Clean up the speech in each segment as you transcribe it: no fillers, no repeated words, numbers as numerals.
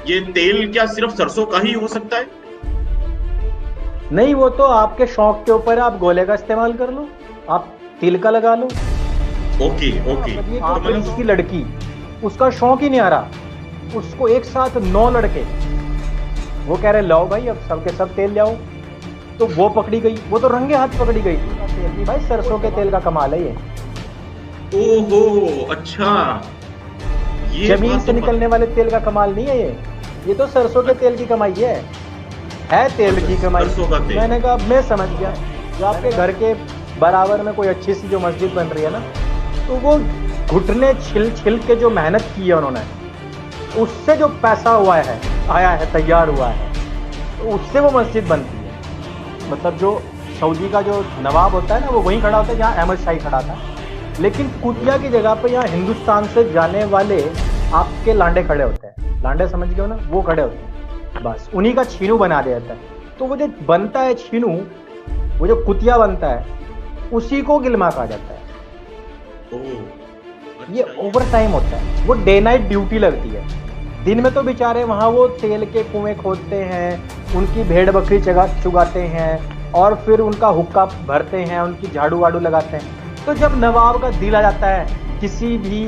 ये तेल क्या सिर्फ सरसों का ही हो सकता है? नहीं, वो तो आपके शौक के ऊपर है, आप गोले का इस्तेमाल कर लो, आप तिल का लगा लो। ओके है ना, ओके। मतलब ये तो जो मतलब 20 की लड़की, उसका शौक ही नहीं आ रहा, उसको एक साथ 9 लड़के वो कह रहे लाओ भाई अब सबके सब तेल ले आओ, तो वो पकड़ी गई, वो तो रंगे हाथ पकड़ी गई थी। तेल नहीं भाई, सरसों के तेल का कमाल है ये। ओहो, अच्छा, ये जमीन बात से तो निकलने वाले तेल का कमाल नहीं है ये तो सरसों के तेल की कमाई है तेल अच्छा, की कमाई। सरसों का तेल। मैंने कहा अब मैं समझ गया, जो आपके घर के बराबर में कोई अच्छी सी जो मस्जिद बन रही है ना, तो वो घुटने छिल छिल के जो मेहनत की है उन्होंने, उससे जो पैसा हुआ है, आया है, तैयार हुआ है, तो उससे वो मस्जिद बनती है। मतलब जो सऊदी का जो नवाब होता है ना, वो वहीं खड़ा होता है जहाँ अहमद शाही खड़ा था, लेकिन कुतिया की जगह पे यहाँ हिंदुस्तान से जाने वाले आपके लांडे खड़े होते हैं। लांडे समझ गए हो ना, वो खड़े होते हैं, बस उन्हीं का छीनू बना दिया जाता है। तो वो जो बनता है छीनू, वो जो कुतिया बनता है, उसी को गिलमा कहा जाता है। ओह, ये अच्छा, ये ओवर टाइम होता है, वो डे नाइट ड्यूटी लगती है। दिन में तो बेचारे वहां वो तेल के कुएं खोदते हैं, उनकी भेड़ बकरी चुगाते हैं, और फिर उनका हुक्का भरते हैं, उनकी झाड़ू वाड़ू लगाते हैं। तो जब नवाब का दिल आ जाता है किसी भी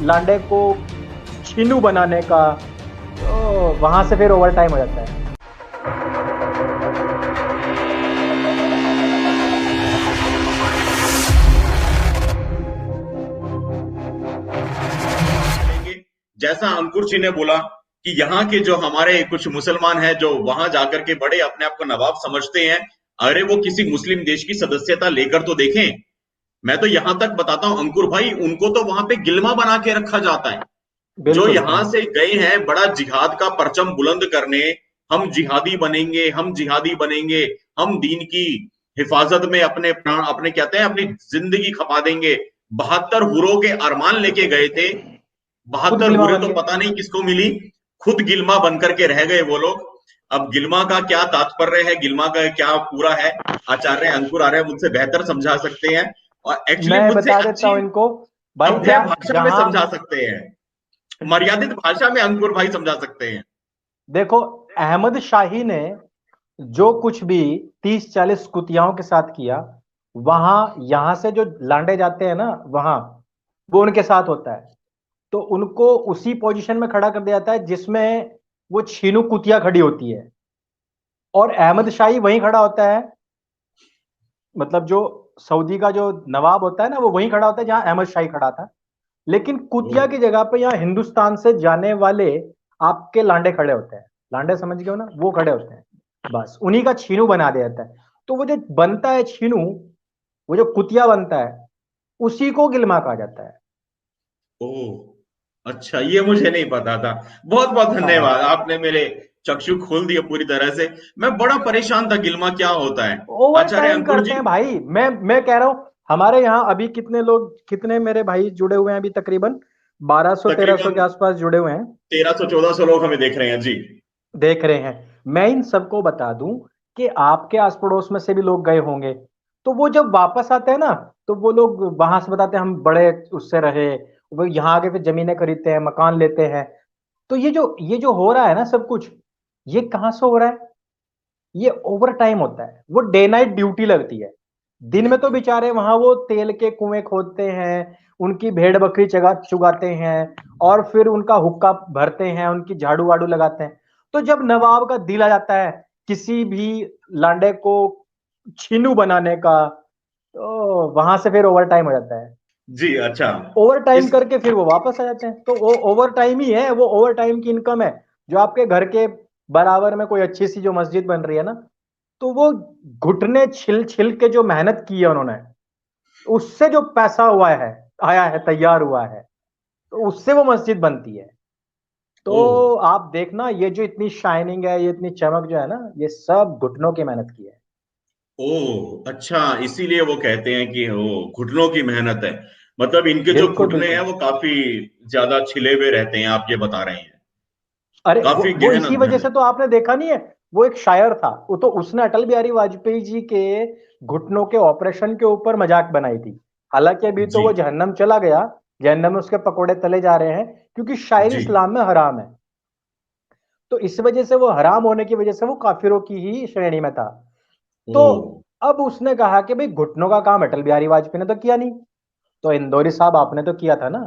लांडे को छीनू बनाने का, तो वहां से फिर ओवर टाइम हो जाता है। लेंगे। जैसा अंकुर जी ने बोला कि यहाँ के जो हमारे कुछ मुसलमान हैं जो वहां जाकर के बड़े अपने आप को नवाब समझते हैं, अरे वो किसी मुस्लिम देश की सदस्यता लेकर तो देखें। मैं तो यहां तक बताता हूं अंकुर भाई, उनको तो वहां पे गिलमा बना के रखा जाता है। जो बिल्कुल यहां से गए हैं बड़ा जिहाद का परचम बुलंद करने, हम जिहादी बनेंगे, हम जिहादी बनेंगे, हम दीन की हिफाजत में अपने प्राण, अपने कहते हैं अपनी जिंदगी खपा देंगे। 72 हुरों के अरमान लेके गए थे। खुद 72 गिलमा हुरें बन तो गए। पता नहीं किसको मिली, खुद गिलमा बनकर के रह गए वो लोग। अब गिलमा का क्या तात्पर्य है, गिलमा का क्या पूरा है, आचार्य अंकुर आर्य मुझसे बेहतर समझा सकते हैं, और एक्चुअली मैं मुझसे बता देता अच्छी हूं इनको भाई, सभ्य जहाँ भाषा में जहां समझा सकते हैं, मर्यादित भाषा में अंकुर भाई समझा सकते हैं। देखो, अहमद शाही ने जो कुछ भी 30-40 कुतियाओं के साथ किया, वहां यहां से जो लांडे जाते हैं ना, वहां वो उनके साथ होता है। तो उनको उसी पोजीशन में खड़ा कर दिया जाता है जिसमें वो छीनू कुतिया खड़ी होती है, और अहमद शाही वहीं खड़ा होता है। मतलब जो सऊदी का जो नवाब होता है ना, वो वहीं खड़ा होता है जहां अहमद शाही खड़ा था, लेकिन कुतिया की जगह पे यहाँ हिंदुस्तान से जाने वाले आपके लांडे खड़े होते हैं। लांडे समझ गए हो ना, वो खड़े होते हैं, बस उन्हीं का छीनू बना दिया जाता है। तो वो जो बनता है छीनू, वो जो कुतिया बनता है, उसी को गिलमा कहा जाता है। ओह, अच्छा, ये मुझे नहीं पता था। बहुत बहुत धन्यवाद, हाँ, आपने मेरे चक्षु खोल दिए पूरी तरह से। मैं बड़ा परेशान था गिलमा क्या होता है। ओवर आचार्य टाइम अंकुर करते जी, हैं भाई। मैं कह रहा हूं, हमारे यहाँ अभी कितने लोग, कितने मेरे भाई जुड़े हुए हैं अभी, तकरीबन 1200-1300 तकरीबन के आसपास जुड़े हुए हैं, 1300 1400 लोग हमें देख रहे हैं जी। देख रहे हैं। मैं इन सबको बता दूं कि आपके आस पड़ोस में से भी लोग गए होंगे, तो वो जब वापस आते हैं ना, तो वो लोग वहां से बताते हैं हम बड़े उससे रहे, वो यहाँ आके फिर जमीनें खरीदते हैं, मकान लेते हैं। तो ये जो हो रहा है ना सब कुछ, ये कहाँ से हो रहा है? ये ओवर टाइम होता है, वो डे नाइट ड्यूटी लगती है। दिन में तो बेचारे वहां वो तेल के कुएं खोदते हैं, उनकी भेड़ बकरी चुगाते हैं, और फिर उनका हुक्का भरते हैं, उनकी झाड़ू वाड़ू लगाते हैं। तो जब नवाब का दिल आ जाता है किसी भी लांडे को छीनू बनाने का, तो वहां से फिर ओवर टाइम हो जाता है। जी, अच्छा। ओवर टाइम इस करके फिर वो वापस आ जाते हैं। तो वो ओवर टाइम ही है, वो ओवर टाइम की इनकम है। जो आपके घर के बराबर में कोई अच्छी सी जो मस्जिद बन रही है ना, तो वो घुटने छिल छिल के जो मेहनत की है उन्होंने, उससे जो पैसा हुआ है, आया है, तैयार हुआ है, तो उससे वो मस्जिद बनती है। ओ, तो आप देखना, ये जो इतनी शाइनिंग है, ये इतनी चमक जो है ना, ये सब घुटनों की मेहनत की है। ओ, अच्छा, इसीलिए वो कहते हैं कि वो घुटनों की मेहनत है। मतलब इनके जो बिल्कुल घुटने हैं बिल्कुल। वो काफी ज्यादा छिले हुए रहते हैं, आप ये बता रहे हैं। अरे काफी वो गहन इसी वजह अध्ययन है। से तो आपने देखा नहीं है, वो एक शायर था, वो तो उसने अटल बिहारी वाजपेयी जी के घुटनों के ऑपरेशन के ऊपर मजाक बनाई थी। हालांकि अभी तो जी वो जहन्नम चला गया, जहन्नम में उसके पकोड़े तले जा रहे हैं, क्योंकि शायरी जी। इस्लाम में हराम है। तो इस वजह से वो हराम होने की वजह से वो काफिरों की ही श्रेणी में था। ओ। तो अब उसने कहा कि भाई घुटनों का काम अटल बिहारी वाजपेयी ने तो किया नहीं, तो इंदौरी साहब आपने तो किया था ना,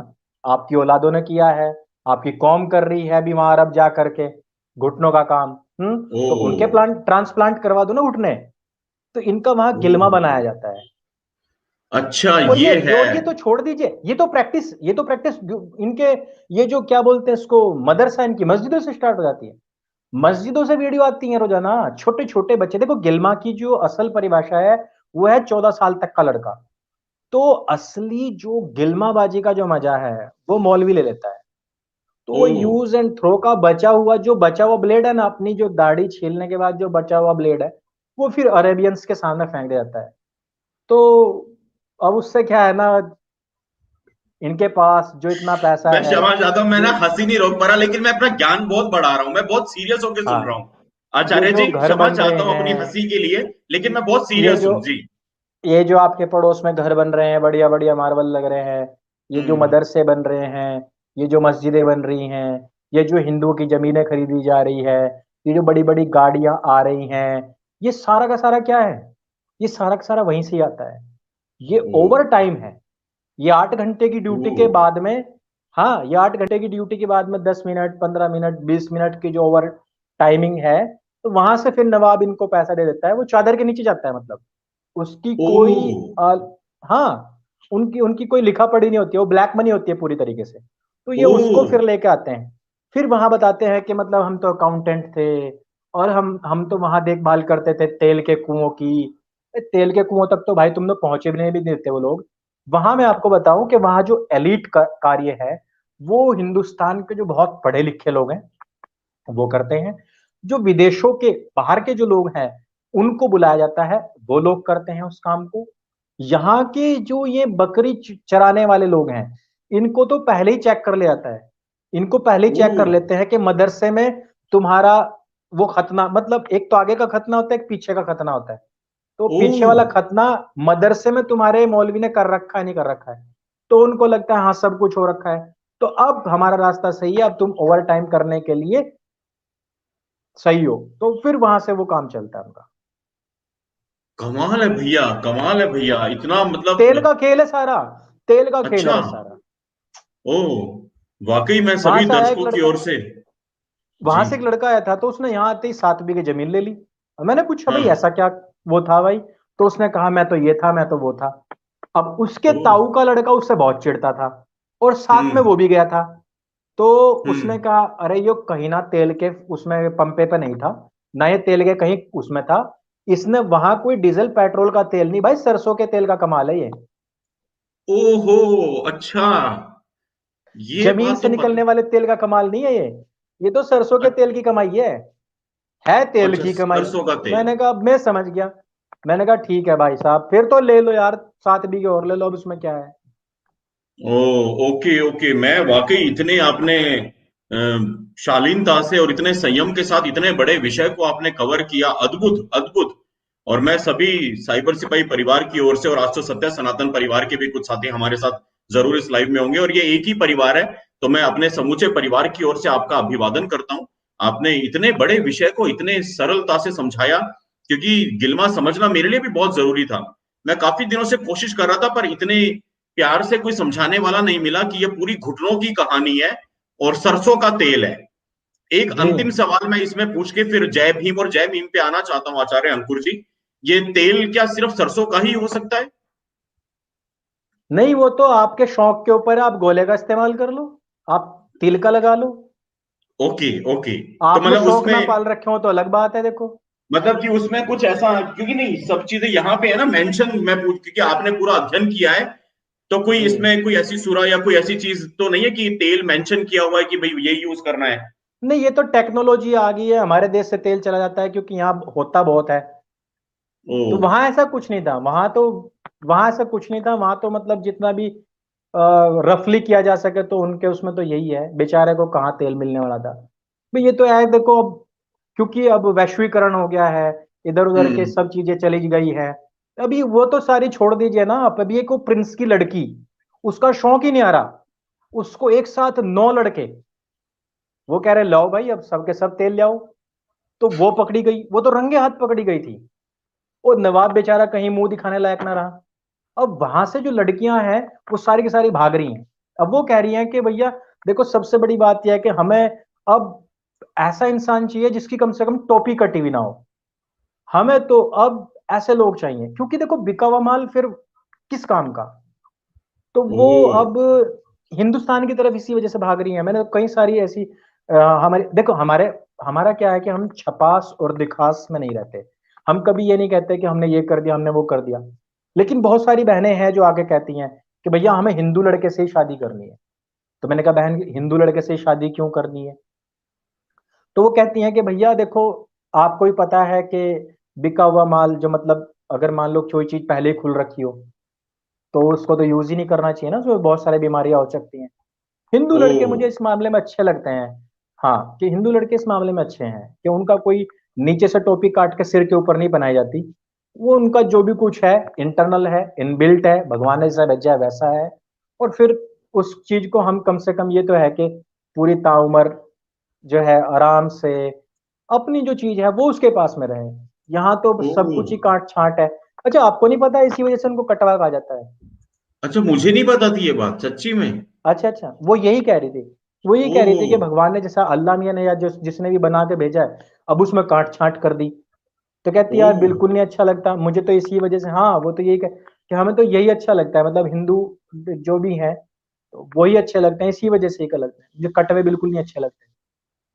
आपकी औलादों ने किया है, आपकी कौम कर रही है अभी वहां अरब जा करके घुटनों का काम। ओ। तो उनके प्लांट ट्रांसप्लांट करवा दो ना घुटने। तो इनका वहां ओ। गिलमा बनाया जाता है। अच्छा, और ये है। ये तो छोड़ दीजिए, ये तो प्रैक्टिस इनके, ये जो क्या बोलते हैं इसको, मदरसा इनकी मस्जिदों से स्टार्ट हो जाती है। मस्जिदों से वीडियो आती हैं रोजाना, छोटे छोटे बच्चे। देखो गिलमा की जो असल परिभाषा है वो है 14 साल तक का लड़का। तो असली जो गिलमाबाजी का जो मजा है वो मौलवी ले लेता है। तो ओ। वो यूज एंड थ्रो का बचा हुआ ब्लेड है ना, अपनी जो दाढ़ी छीलने के बाद जो बचा हुआ ब्लेड है, वो फिर अरेबियंस के सामने फेंक दिया जाता है। तो अब उससे क्या है ना, इनके पास जो इतना पैसा मैं है क्षमा चाहता हूं, मैं ये, ना हंसी नहीं रोक पा रहा, लेकिन मैं अपना ज्ञान बहुत बढ़ा रहा हूं, मैं बहुत सीरियस होकर सुन रहा हाँ, हूँ। ये आचार्य जो जी, घर क्षमा बन रहे चाहता हूं अपनी हैं, हंसी के लिए, लेकिन मैं बहुत ये सीरियस जो हूँ जी। ये जो आपके पड़ोस में घर बन रहे हैं, बढ़िया बढ़िया मार्बल लग रहे हैं, ये जो हम्म। मदरसे बन रहे हैं, ये जो मस्जिदें बन रही हैं, ये जो हिंदुओं की जमीनें खरीदी जा रही है, ये जो बड़ी बड़ी गाड़ियां आ रही हैं, ये सारा का सारा क्या है? ये सारा का सारा वहीं से ही आता है। ये ओ। ओवर टाइम है। ये 8 घंटे की ड्यूटी ओ। के बाद में, हाँ, ये 8 घंटे की ड्यूटी के बाद में 10 मिनट, 15 मिनट, 20 मिनट की जो ओवर टाइमिंग है, तो वहां से फिर नवाब इनको पैसा दे देता है, वो चादर के नीचे जाता है। मतलब उसकी ओ। कोई हाँ, उनकी उनकी कोई लिखा पढ़ी नहीं होती है, वो ब्लैक मनी होती है पूरी तरीके से। तो ये ओ। उसको फिर लेके आते हैं, फिर वहां बताते हैं कि मतलब हम तो अकाउंटेंट थे, और हम तो वहां देखभाल करते थे तेल के कुओं की। तेल के कुओं तक तो भाई तुम लोग पहुंचे भी नहीं, भी देते वो लोग। वहां मैं आपको बताऊं कि वहां जो एलिट कार्य है वो हिंदुस्तान के जो बहुत पढ़े लिखे लोग हैं वो करते हैं। जो विदेशों के बाहर के जो लोग हैं उनको बुलाया जाता है, वो लोग करते हैं उस काम को। यहाँ के जो ये बकरी चराने वाले लोग हैं, इनको तो पहले ही चेक कर लिया जाता है। इनको पहले ही ओ। चेक कर लेते हैं कि मदरसे में तुम्हारा वो खतना, मतलब एक तो आगे का खतना होता है, एक पीछे का खतना होता है। तो ओ। पीछे वाला खतना मदरसे में तुम्हारे मौलवी ने कर रखा है नहीं कर रखा है, तो उनको लगता है हाँ सब कुछ हो रखा है, तो अब हमारा रास्ता सही है, अब तुम ओवर टाइम करने के लिए सही हो। तो फिर वहां से वो काम चलता है उनका। कमाल है भैया, कमाल है भैया, इतना तेल मतलब। का खेल है सारा, तेल का खेल अच्छा। है सारा। ओ। वाकई मैं वहां सभी से आया एक दर्शकों की लड़का, ओर से। वहां जी। से एक लड़का आया था, तो उसने यहाँ आते ही 7 बीघे जमीन ले ली। और मैंने पूछा भाई हाँ। ऐसा क्या वो था भाई? तो उसने कहा मैं तो ये था, मैं तो वो था। अब उसके ओ। ताऊ का लड़का उससे बहुत चिढ़ता था, और साथ में हम्म। वो भी गया था। तो उसने हम्म। कहा अरे यो कहीं ना तेल के उसमें पंपे पे नहीं था, ना ये तेल के कहीं उसमें था, इसने वहां कोई डीजल पेट्रोल का तेल नहीं भाई, सरसों के तेल का कमाल है ये। ओहो। अच्छा, ये जमीन बात से तो पता। निकलने वाले तेल का कमाल नहीं है ये तो सरसों के तेल की कमाई है तेल अच्छा, की कमाई। सरसों का तेल। मैंने कहा अब मैं समझ गया। मैंने कहा ठीक है भाई साहब, फिर तो ले लो यार, 7 बीघे और ले लो, अब उसमें क्या है। ओ। ओके ओके, मैं वाकई इतने आपने शालीनता से और इतने संयम के साथ इतने बड़े विषय को आपने कवर किया, अद्भुत अद्भुत। और मैं सभी साइबर सिपाही परिवार की ओर से, और आज तो सत्य सनातन परिवार के भी कुछ साथी हमारे साथ जरूर इस लाइव में होंगे, और ये एक ही परिवार है, तो मैं अपने समूचे परिवार की ओर से आपका अभिवादन करता हूं। आपने इतने बड़े विषय को इतने सरलता से समझाया, क्योंकि गिलमा समझना मेरे लिए भी बहुत जरूरी था। मैं काफी दिनों से कोशिश कर रहा था, पर इतने प्यार से कोई समझाने वाला नहीं मिला कि ये पूरी घुटनों की कहानी है और सरसों का तेल है। एक जी अंतिम सवाल मैं इसमें पूछ के फिर जय भीम और जय मीम पे आना चाहता हूं, आचार्य अंकुर जी। ये तेल क्या सिर्फ सरसों का ही हो सकता है? नहीं, वो तो आपके शौक के ऊपर है, आप गोले का इस्तेमाल कर लो, आप तिल का लगा लो। Okay okay. तो आपने मतलब शौक ना उसमें, पाल रखे हो तो अलग बात है, देखो। मतलब कि उसमें कुछ ऐसा, क्योंकि नहीं सब चीजें यहाँ पे है ना मेंशन, मैं पूछ, क्योंकि आपने पूरा अध्ययन किया है, तो कोई जी इसमें कोई ऐसी सूरा या कोई ऐसी चीज तो नहीं है कि तेल मेंशन किया हुआ है कि भाई यही यूज करना है? नहीं, ये तो टेक्नोलॉजी आ गई है, हमारे देश से तेल चला जाता है क्योंकि यहाँ होता बहुत है। ओ। तो वहां ऐसा कुछ नहीं था, वहां ऐसा कुछ नहीं था, वहां तो मतलब जितना भी रफली किया जा सके तो उनके उसमें तो यही है, बेचारे को कहाँ तेल मिलने वाला था। भाई ये तो है, देखो अब क्योंकि अब वैश्वीकरण हो गया है, इधर उधर के हम्म। सब चीजें चली गई है। अभी वो तो सारी छोड़ दीजिए ना आप, अभी एक वो प्रिंस की लड़की, उसका शौक ही नहीं आ रहा, उसको एक साथ 9 लड़के, वो कह रहे लाओ भाई, अब सबके सब तेल लाओ। तो वो पकड़ी गई, वो तो रंगे हाथ पकड़ी गई थी। वो नवाब बेचारा कहीं मुंह दिखाने लायक ना रहा। अब वहां से जो लड़कियां हैं वो सारी की सारी भाग रही हैं। अब वो कह रही हैं कि भैया देखो, सबसे बड़ी बात यह है कि हमें अब ऐसा इंसान चाहिए जिसकी कम से कम टोपी कटी हुई ना हो। हमें तो अब ऐसे लोग चाहिए, क्योंकि देखो बिका हुआ माल फिर किस काम का। तो वो ओह। अब हिंदुस्तान की तरफ इसी वजह से भाग रही है। मैंने कई सारी ऐसी हमारी देखो, हमारा क्या है कि हम छपास और दिखास में नहीं रहते। हम कभी ये नहीं कहते कि हमने ये कर दिया, हमने वो कर दिया। लेकिन बहुत सारी बहनें हैं जो आगे कहती हैं कि भैया हमें हिंदू लड़के से ही शादी करनी है। तो मैंने कहा बहन, हिंदू लड़के से ही शादी क्यों करनी है? तो वो कहती हैं कि भैया देखो, आपको ही पता है कि बिका हुआ माल जो मतलब, अगर मान लो कोई चीज पहले ही खुल रखी हो तो उसको तो यूज ही नहीं करना चाहिए ना, उसमें बहुत सारी बीमारियां हो सकती हैं। हिंदू लड़के ओह। मुझे इस मामले में अच्छे लगते हैं। हाँ, कि हिंदू लड़के इस मामले में अच्छे हैं कि उनका कोई नीचे से टोपी काट के सिर के ऊपर नहीं बनाई जाती। वो उनका जो भी कुछ है इंटरनल है, इनबिल्ट है, भगवान ने जैसा भेजा है वैसा है। और फिर उस चीज को हम कम से कम ये तो है कि पूरी ताउम्र जो है आराम से अपनी जो चीज है वो उसके पास में रहे। यहाँ तो सब ओह। कुछ ही काट छांट है। अच्छा, आपको नहीं पता इसी वजह से उनको कटवा कहा जाता है? अच्छा, मुझे नहीं पता थी ये बात सच्ची में। अच्छा अच्छा, वो यही कह रही थी। वो यही कह रही थी कि ओह। भगवान ने जैसा अल्लाह मियां ने या जिसने भी बना के भेजा है, अब उसमें काट छांट कर दी। तो कहती यार ओह। बिल्कुल नहीं अच्छा लगता मुझे तो इसी वजह से। हाँ, वो तो यही कि हमें तो यही अच्छा लगता है, मतलब हिंदू जो भी है तो वही अच्छे लगते हैं, इसी वजह से ही लगते हैं, जो कटवे बिल्कुल नहीं अच्छे लगते।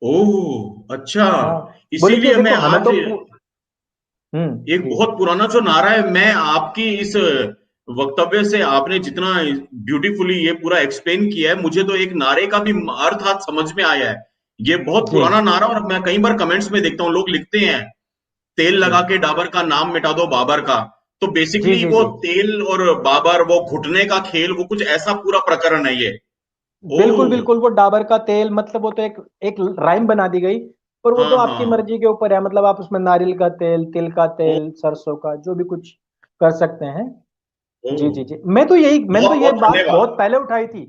ओह, अच्छा। हाँ, बोले कि इसीलिए मैं देखो हमें आज तो एक जी बहुत पुराना जो नारा है, मैं आपकी इस वक्तव्य से आपने जितना ब्यूटीफुली ये पूरा एक्सप्लेन किया है, मुझे तो एक नारे का भी अर्थ आज समझ में आया है। ये बहुत जी पुराना नारा, और मैं कई बार कमेंट्स में देखता हूँ लोग लिखते हैं, तेल जी लगा के डाबर का नाम मिटा दो बाबर का। तो जी बेसिकली जी वो जी तेल और बाबर, वो घुटने का खेल, वो कुछ ऐसा पूरा प्रकरण है ये। बिल्कुल ओह। बिल्कुल, वो डाबर का तेल मतलब वो तो एक एक राइम बना दी गई। पर वो हाँ तो आपकी हाँ। मर्जी के ऊपर है, मतलब आप उसमें नारियल का तेल, तिल का ओह। तेल, सरसों का जो भी कुछ कर सकते हैं। जी ओह। जी जी, मैं तो यही, मैंने तो बहुत ये बहुत बात धन्यवाद। बहुत पहले उठाई थी